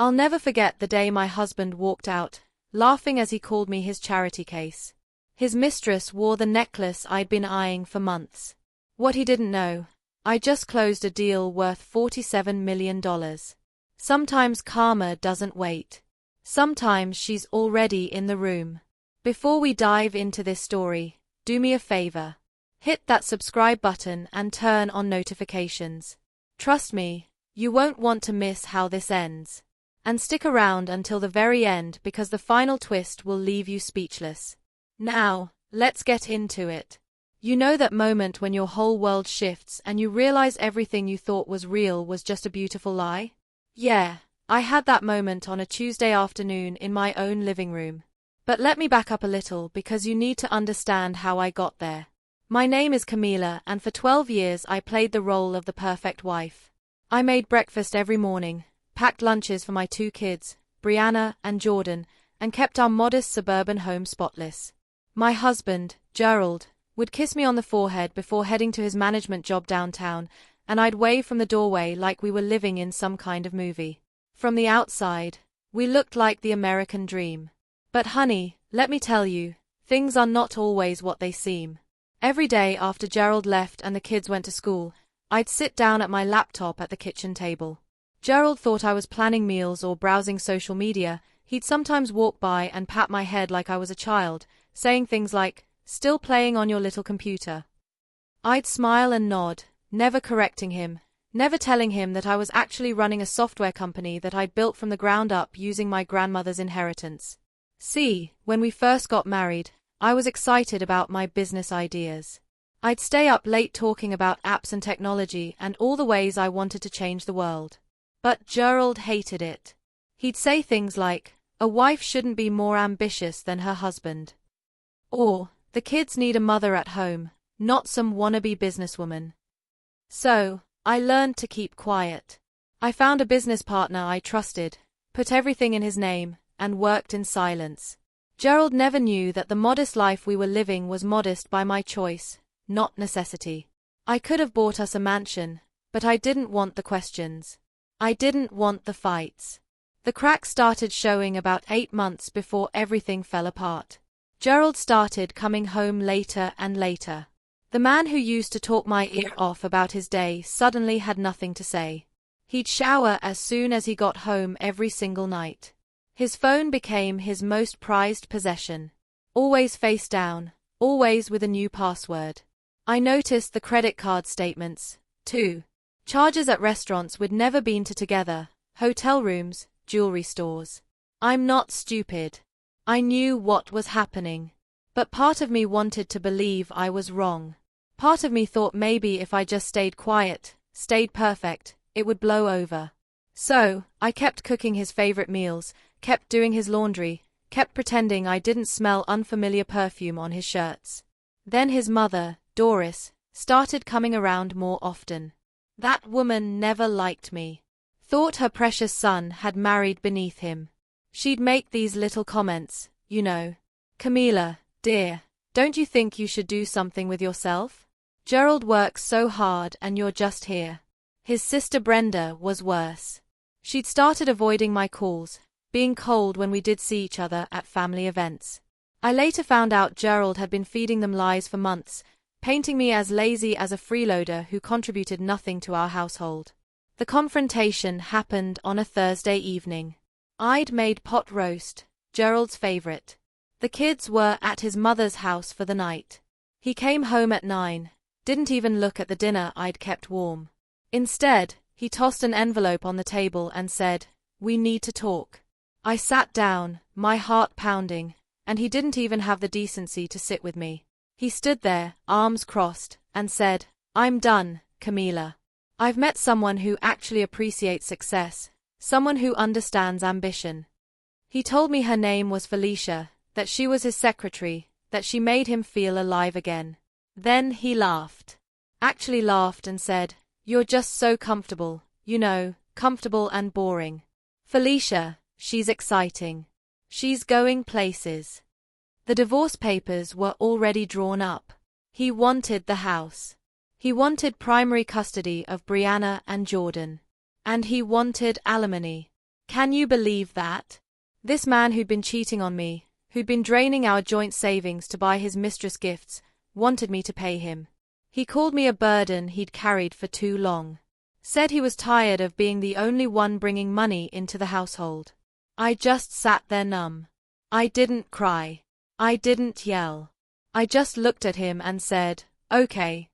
I'll never forget the day my husband walked out, laughing as he called me his charity case. His mistress wore the necklace I'd been eyeing for months. What he didn't know, I just closed a deal worth $47 million. Sometimes karma doesn't wait. Sometimes she's already in the room. Before we dive into this story, do me a favor. Hit that subscribe button and turn on notifications. Trust me, you won't want to miss how this ends. And stick around until the very end because the final twist will leave you speechless. Now, let's get into it. You know that moment when your whole world shifts and you realize everything you thought was real was just a beautiful lie? Yeah, I had that moment on a Tuesday afternoon in my own living room. But let me back up a little because you need to understand how I got there. My name is Camila, and for 12 years I played the role of the perfect wife. I made breakfast every morning, packed lunches for my 2 kids, Brianna and Jordan, and kept our modest suburban home spotless. My husband, Gerald, would kiss me on the forehead before heading to his management job downtown, and I'd wave from the doorway like we were living in some kind of movie. From the outside, we looked like the American dream. But honey, let me tell you, things are not always what they seem. Every day after Gerald left and the kids went to school, I'd sit down at my laptop at the kitchen table. Gerald thought I was planning meals or browsing social media. He'd sometimes walk by and pat my head like I was a child, saying things like, "Still playing on your little computer?" I'd smile and nod, never correcting him, never telling him that I was actually running a software company that I'd built from the ground up using my grandmother's inheritance. See, when we first got married, I was excited about my business ideas. I'd stay up late talking about apps and technology and all the ways I wanted to change the world. But Gerald hated it. He'd say things like, "A wife shouldn't be more ambitious than her husband." Or, "The kids need a mother at home, not some wannabe businesswoman." So, I learned to keep quiet. I found a business partner I trusted, put everything in his name, and worked in silence. Gerald never knew that the modest life we were living was modest by my choice, not necessity. I could have bought us a mansion, but I didn't want the questions. I didn't want the fights. The cracks started showing about 8 months before everything fell apart. Gerald started coming home later and later. The man who used to talk my ear off about his day suddenly had nothing to say. He'd shower as soon as he got home every single night. His phone became his most prized possession. Always face down, always with a new password. I noticed the credit card statements, too. Charges at restaurants we'd never been to together, hotel rooms, jewelry stores. I'm not stupid. I knew what was happening. But part of me wanted to believe I was wrong. Part of me thought maybe if I just stayed quiet, stayed perfect, it would blow over. So, I kept cooking his favorite meals, kept doing his laundry, kept pretending I didn't smell unfamiliar perfume on his shirts. Then his mother, Doris, started coming around more often. That woman never liked me. Thought her precious son had married beneath him. She'd make these little comments, you know. "Camila, dear, don't you think you should do something with yourself? Gerald works so hard and you're just here." His sister Brenda was worse. She'd started avoiding my calls, being cold when we did see each other at family events. I later found out Gerald had been feeding them lies for months, painting me as lazy as a freeloader who contributed nothing to our household. The confrontation happened on a Thursday evening. I'd made pot roast, Gerald's favorite. The kids were at his mother's house for the night. He came home at 9, didn't even look at the dinner I'd kept warm. Instead, he tossed an envelope on the table and said, "We need to talk." I sat down, my heart pounding, and he didn't even have the decency to sit with me. He stood there, arms crossed, and said, "I'm done, Camila. I've met someone who actually appreciates success, someone who understands ambition." He told me her name was Felicia, that she was his secretary, that she made him feel alive again. Then he laughed. Actually laughed and said, "You're just so comfortable, you know, comfortable and boring. Felicia, she's exciting. She's going places." The divorce papers were already drawn up. He wanted the house. He wanted primary custody of Brianna and Jordan. And he wanted alimony. Can you believe that? This man who'd been cheating on me, who'd been draining our joint savings to buy his mistress gifts, wanted me to pay him. He called me a burden he'd carried for too long. Said he was tired of being the only one bringing money into the household. I just sat there numb. I didn't cry. I didn't yell. I just looked at him and said, "Okay."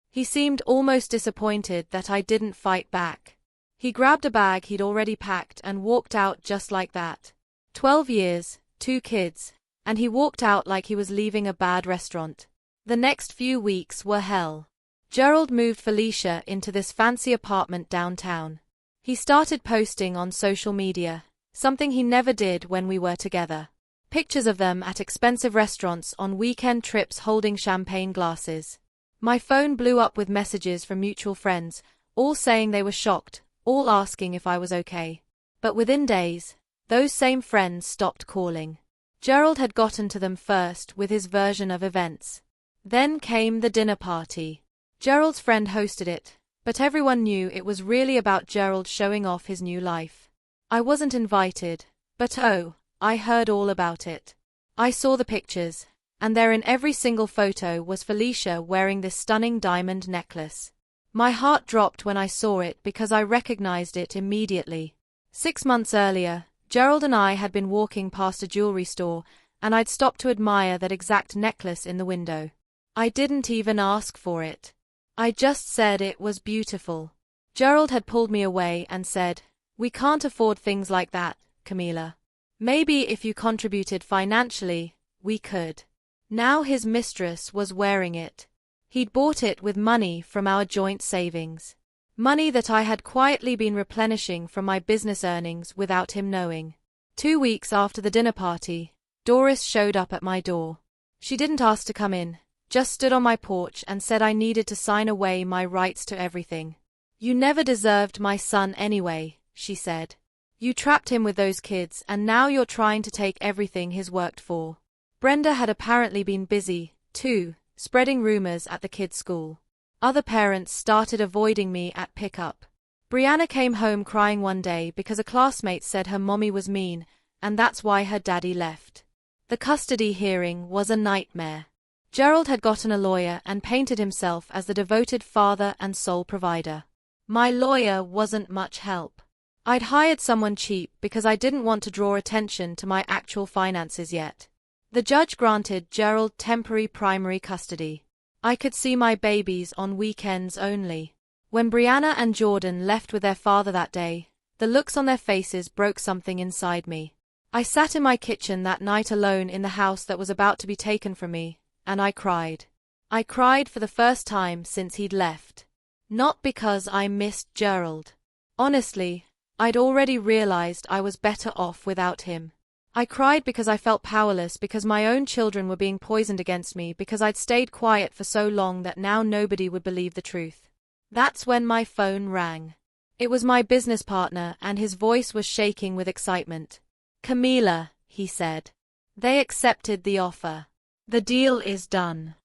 He seemed almost disappointed that I didn't fight back. He grabbed a bag he'd already packed and walked out just like that. 12 years, 2 kids, and he walked out like he was leaving a bad restaurant. The next few weeks were hell. Gerald moved Felicia into this fancy apartment downtown. He started posting on social media, something he never did when we were together. Pictures of them at expensive restaurants on weekend trips holding champagne glasses. My phone blew up with messages from mutual friends, all saying they were shocked, all asking if I was okay. But within days, those same friends stopped calling. Gerald had gotten to them first with his version of events. Then came the dinner party. Gerald's friend hosted it, but everyone knew it was really about Gerald showing off his new life. I wasn't invited, but oh, I heard all about it. I saw the pictures, and there in every single photo was Felicia wearing this stunning diamond necklace. My heart dropped when I saw it because I recognized it immediately. 6 months earlier, Gerald and I had been walking past a jewelry store, and I'd stopped to admire that exact necklace in the window. I didn't even ask for it. I just said it was beautiful. Gerald had pulled me away and said, "We can't afford things like that, Camila. Maybe if you contributed financially, we could." Now his mistress was wearing it. He'd bought it with money from our joint savings. Money that I had quietly been replenishing from my business earnings without him knowing. 2 weeks after the dinner party, Doris showed up at my door. She didn't ask to come in, just stood on my porch and said I needed to sign away my rights to everything. "You never deserved my son anyway," she said. "You trapped him with those kids and now you're trying to take everything he's worked for." Brenda had apparently been busy, too, spreading rumors at the kids' school. Other parents started avoiding me at pickup. Brianna came home crying one day because a classmate said her mommy was mean, and that's why her daddy left. The custody hearing was a nightmare. Gerald had gotten a lawyer and painted himself as the devoted father and sole provider. My lawyer wasn't much help. I'd hired someone cheap because I didn't want to draw attention to my actual finances yet. The judge granted Gerald temporary primary custody. I could see my babies on weekends only. When Brianna and Jordan left with their father that day, the looks on their faces broke something inside me. I sat in my kitchen that night alone in the house that was about to be taken from me, and I cried. I cried for the first time since he'd left. Not because I missed Gerald. Honestly, I'd already realized I was better off without him. I cried because I felt powerless because my own children were being poisoned against me because I'd stayed quiet for so long that now nobody would believe the truth. That's when my phone rang. It was my business partner and his voice was shaking with excitement. "Camila," he said. "They accepted the offer. The deal is done."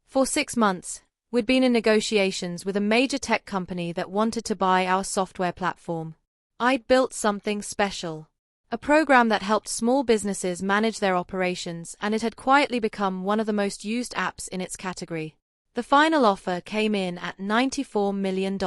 For 6 months, we'd been in negotiations with a major tech company that wanted to buy our software platform. I'd built something special. A program that helped small businesses manage their operations, and it had quietly become one of the most used apps in its category. The final offer came in at $94 million.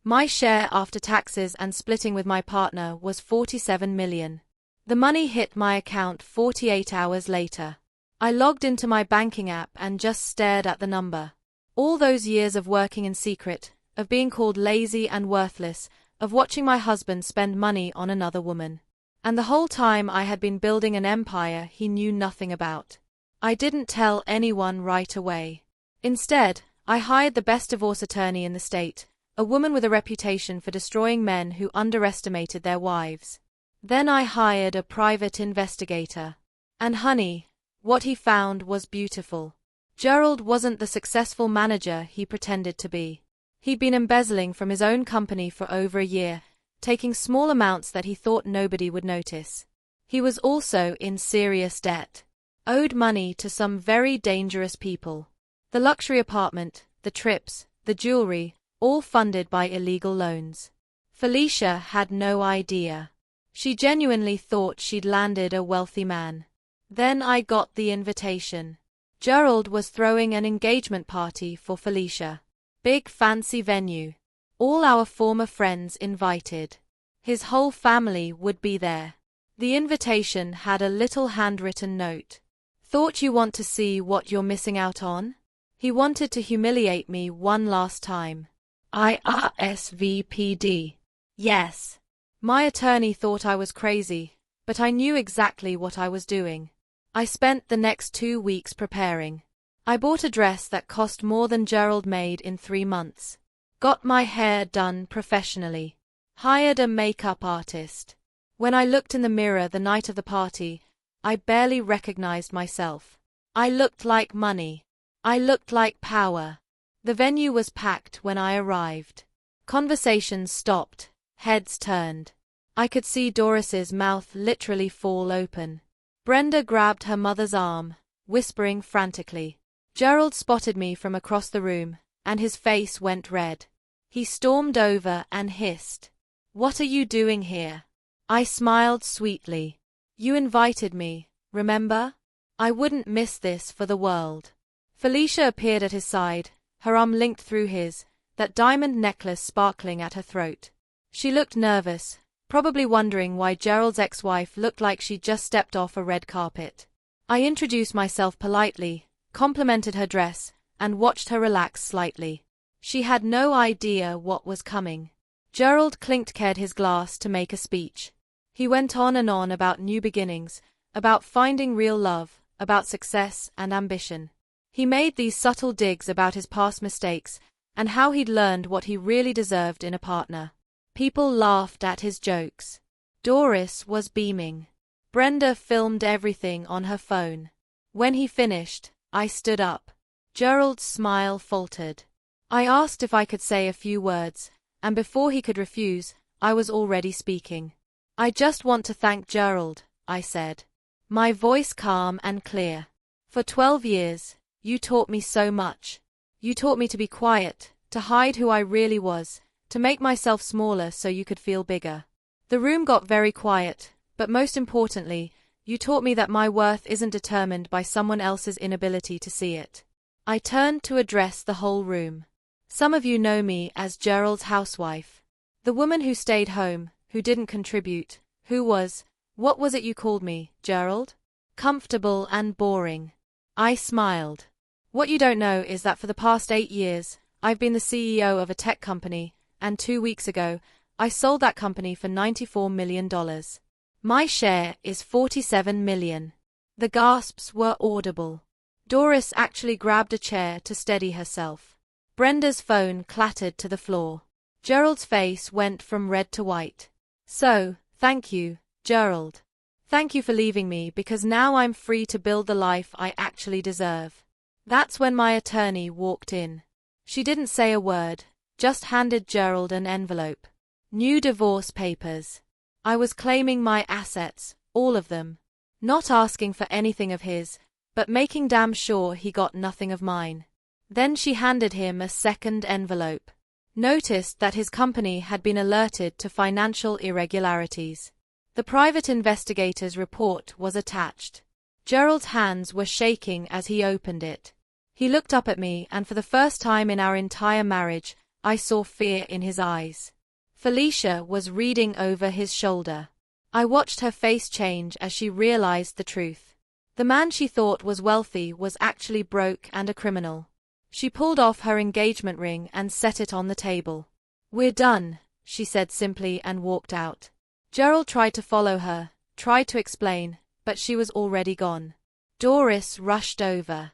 My share after taxes and splitting with my partner was $47 million. The money hit my account 48 hours later. I logged into my banking app and just stared at the number. All those years of working in secret, of being called lazy and worthless, of watching my husband spend money on another woman. And the whole time I had been building an empire he knew nothing about. I didn't tell anyone right away. Instead, I hired the best divorce attorney in the state, a woman with a reputation for destroying men who underestimated their wives. Then I hired a private investigator. And honey, what he found was beautiful. Gerald wasn't the successful manager he pretended to be. He'd been embezzling from his own company for over a year, taking small amounts that he thought nobody would notice. He was also in serious debt. Owed money to some very dangerous people. The luxury apartment, the trips, the jewelry, all funded by illegal loans. Felicia had no idea. She genuinely thought she'd landed a wealthy man. Then I got the invitation. Gerald was throwing an engagement party for Felicia. Big fancy venue. All our former friends invited. His whole family would be there. The invitation had a little handwritten note. Thought you want to see what you're missing out on? He wanted to humiliate me one last time. IRSVPD. Yes. My attorney thought I was crazy, but I knew exactly what I was doing. I spent the next 2 weeks preparing. I bought a dress that cost more than Gerald made in 3 months. Got my hair done professionally. Hired a makeup artist. When I looked in the mirror the night of the party, I barely recognized myself. I looked like money. I looked like power. The venue was packed when I arrived. Conversations stopped, heads turned. I could see Doris's mouth literally fall open. Brenda grabbed her mother's arm, whispering frantically. Gerald spotted me from across the room, and his face went red. He stormed over and hissed, "What are you doing here?" I smiled sweetly. "You invited me, remember? I wouldn't miss this for the world." Felicia appeared at his side, her arm linked through his, that diamond necklace sparkling at her throat. She looked nervous, probably wondering why Gerald's ex-wife looked like she'd just stepped off a red carpet. I introduced myself politely, complimented her dress, and watched her relax slightly. She had no idea what was coming. Gerald clinked his glass to make a speech. He went on and on about new beginnings, about finding real love, about success and ambition. He made these subtle digs about his past mistakes, and how he'd learned what he really deserved in a partner. People laughed at his jokes. Doris was beaming. Brenda filmed everything on her phone. When he finished, I stood up. Gerald's smile faltered. I asked if I could say a few words, and before he could refuse, I was already speaking. "I just want to thank Gerald," I said. My voice calm and clear. "For 12 years, you taught me so much. You taught me to be quiet, to hide who I really was, to make myself smaller so you could feel bigger." The room got very quiet, but most importantly, you taught me that my worth isn't determined by someone else's inability to see it. I turned to address the whole room. Some of you know me as Gerald's housewife. The woman who stayed home, who didn't contribute, what was it you called me, Gerald? Comfortable and boring. I smiled. What you don't know is that for the past 8 years, I've been the CEO of a tech company, and 2 weeks ago, I sold that company for $94 million. My share is $47 million. The gasps were audible. Doris actually grabbed a chair to steady herself. Brenda's phone clattered to the floor. Gerald's face went from red to white. "So, thank you, Gerald. Thank you for leaving me because now I'm free to build the life I actually deserve." That's when my attorney walked in. She didn't say a word, just handed Gerald an envelope. New divorce papers. I was claiming my assets, all of them. Not asking for anything of his, but making damn sure he got nothing of mine. Then she handed him a second envelope. Noticed that his company had been alerted to financial irregularities. The private investigator's report was attached. Gerald's hands were shaking as he opened it. He looked up at me, and for the first time in our entire marriage, I saw fear in his eyes. Felicia was reading over his shoulder. I watched her face change as she realized the truth. The man she thought was wealthy was actually broke and a criminal. She pulled off her engagement ring and set it on the table. "We're done," she said simply and walked out. Gerald tried to follow her, tried to explain, but she was already gone. Doris rushed over.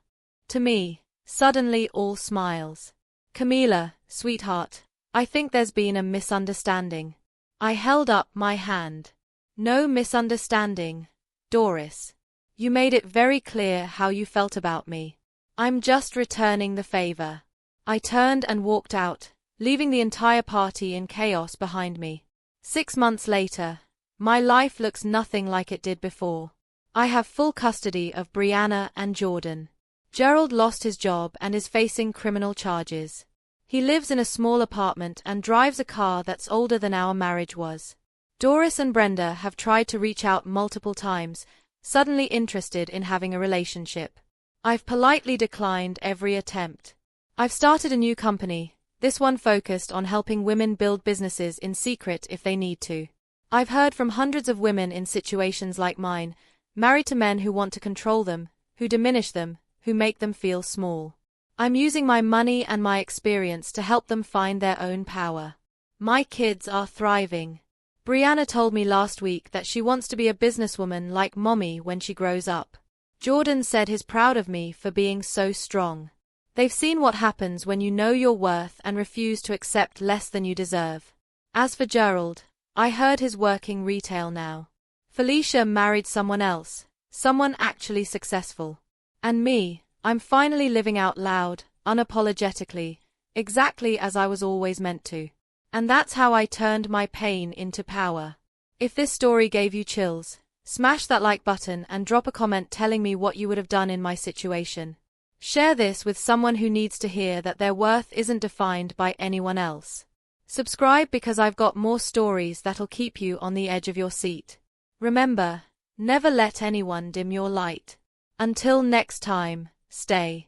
To me, suddenly all smiles. "Camila, sweetheart, I think there's been a misunderstanding." I held up my hand. "No misunderstanding, Doris. You made it very clear how you felt about me. I'm just returning the favor." I turned and walked out, leaving the entire party in chaos behind me. 6 months later, my life looks nothing like it did before. I have full custody of Brianna and Jordan. Gerald lost his job and is facing criminal charges. He lives in a small apartment and drives a car that's older than our marriage was. Doris and Brenda have tried to reach out multiple times, suddenly interested in having a relationship. I've politely declined every attempt. I've started a new company, this one focused on helping women build businesses in secret if they need to. I've heard from hundreds of women in situations like mine, married to men who want to control them, who diminish them, who make them feel small. I'm using my money and my experience to help them find their own power. My kids are thriving. Brianna told me last week that she wants to be a businesswoman like Mommy when she grows up. Jordan said he's proud of me for being so strong. They've seen what happens when you know your worth and refuse to accept less than you deserve. As for Gerald, I heard he's working retail now. Felicia married someone else, someone actually successful. And me, I'm finally living out loud, unapologetically, exactly as I was always meant to. And that's how I turned my pain into power. If this story gave you chills, smash that like button and drop a comment telling me what you would have done in my situation. Share this with someone who needs to hear that their worth isn't defined by anyone else. Subscribe because I've got more stories that'll keep you on the edge of your seat. Remember, never let anyone dim your light. Until next time, stay